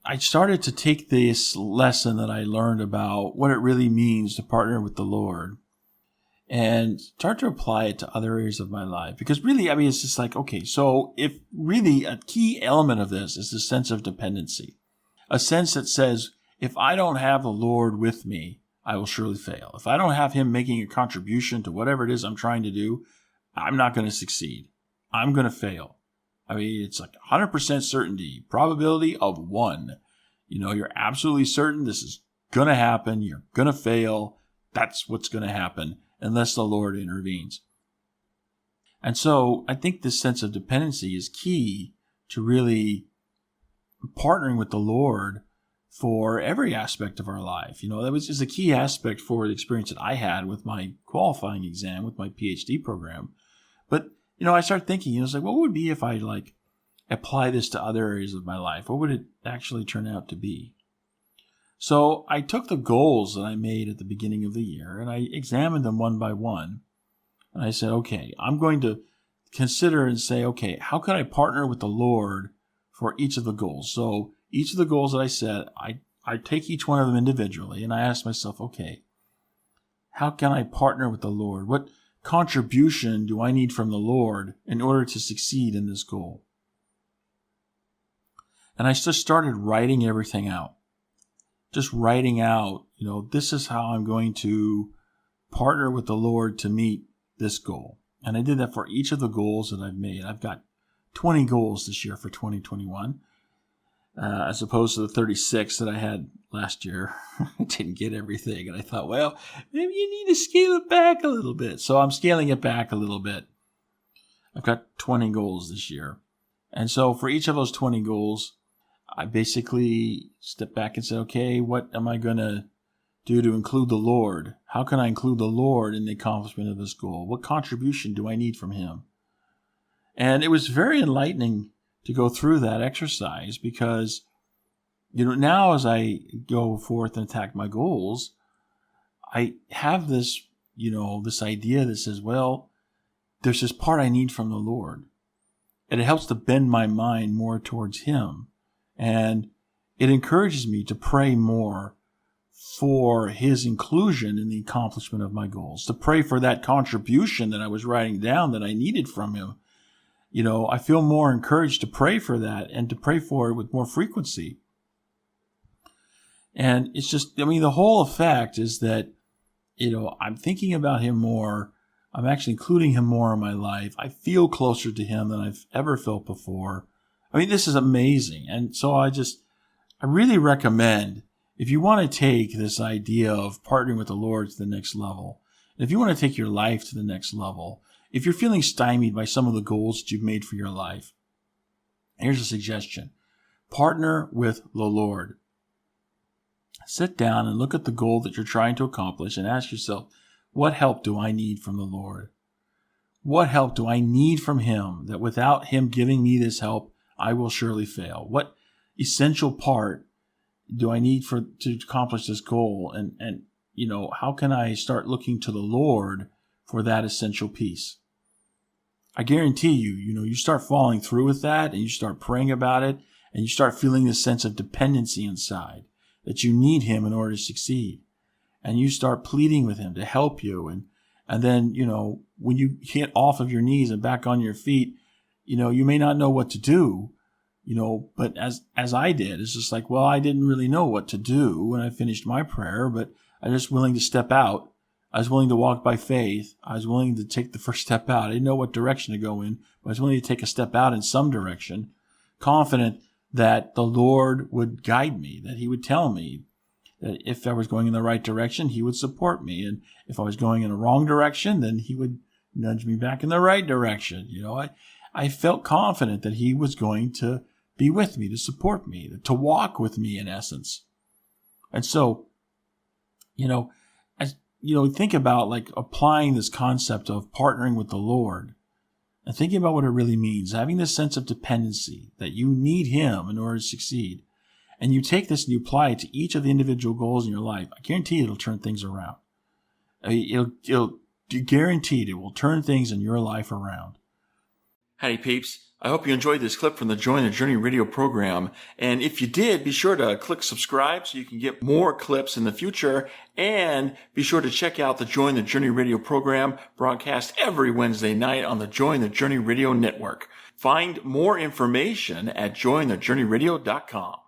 I started to take this lesson that I learned about what it really means to partner with the Lord and start to apply it to other areas of my life. Because really, I mean, it's just like, okay, so if really a key element of this is the sense of dependency, a sense that says, if I don't have the Lord with me, I will surely fail. If I don't have him making a contribution to whatever it is I'm trying to do, I'm not going to succeed. I'm going to fail. I mean, it's like 100% certainty, probability of 1. You're absolutely certain this is going to happen. You're going to fail. That's what's going to happen unless the Lord intervenes. And so I think this sense of dependency is key to really partnering with the Lord for every aspect of our life. That was just a key aspect for the experience that I had with my qualifying exam, with my PhD program. But, I started thinking, it's like, what would it be if I apply this to other areas of my life? What would it actually turn out to be? So I took the goals that I made at the beginning of the year and I examined them one by one. And I said, okay, I'm going to consider and say, okay, how can I partner with the Lord for each of the goals? So each of the goals that I set, I take each one of them individually and I ask myself, okay, how can I partner with the Lord? What contribution do I need from the Lord in order to succeed in this goal? And I just started writing everything out. Just writing out, this is how I'm going to partner with the Lord to meet this goal. And I did that for each of the goals that I've made. I've got 20 goals this year for 2021, as opposed to the 36 that I had last year. I didn't get everything. And I thought, well, maybe you need to scale it back a little bit. So I'm scaling it back a little bit. I've got 20 goals this year. And so for each of those 20 goals, I basically stepped back and said, okay, what am I going to do to include the Lord? How can I include the Lord in the accomplishment of this goal? What contribution do I need from him? And it was very enlightening to go through that exercise because, now as I go forth and attack my goals, I have this, this idea that says, well, there's this part I need from the Lord. And it helps to bend my mind more towards him. And it encourages me to pray more for his inclusion in the accomplishment of my goals, to pray for that contribution that I was writing down that I needed from him. I feel more encouraged to pray for that and to pray for it with more frequency. And it's just, the whole effect is that, I'm thinking about him more. I'm actually including him more in my life. I feel closer to him than I've ever felt before. This is amazing. And so I really recommend, if you want to take this idea of partnering with the Lord to the next level, if you want to take your life to the next level, if you're feeling stymied by some of the goals that you've made for your life, here's a suggestion. Partner with the Lord. Sit down and look at the goal that you're trying to accomplish and ask yourself, what help do I need from the Lord? What help do I need from him that without him giving me this help, I will surely fail? What essential part do I need to accomplish this goal? And how can I start looking to the Lord for that essential piece? I guarantee you, you start following through with that and you start praying about it and you start feeling this sense of dependency inside that you need him in order to succeed. And you start pleading with him to help you. And then, when you get off of your knees and back on your feet, you may not know what to do, but as I did, it's just like, well, I didn't really know what to do when I finished my prayer, but I was willing to step out. I was willing to walk by faith. I was willing to take the first step out. I didn't know what direction to go in, but I was willing to take a step out in some direction, confident that the Lord would guide me, that he would tell me that if I was going in the right direction, he would support me. And if I was going in the wrong direction, then he would nudge me back in the right direction. I felt confident that he was going to be with me, to support me, to walk with me in essence. And so, think about applying this concept of partnering with the Lord and thinking about what it really means, having this sense of dependency that you need him in order to succeed. And you take this and you apply it to each of the individual goals in your life. I guarantee it'll turn things around. It'll guaranteed it will turn things in your life around. Howdy peeps, I hope you enjoyed this clip from the Join the Journey radio program. And if you did, be sure to click subscribe so you can get more clips in the future. And be sure to check out the Join the Journey radio program broadcast every Wednesday night on the Join the Journey radio network. Find more information at jointhejourneyradio.com.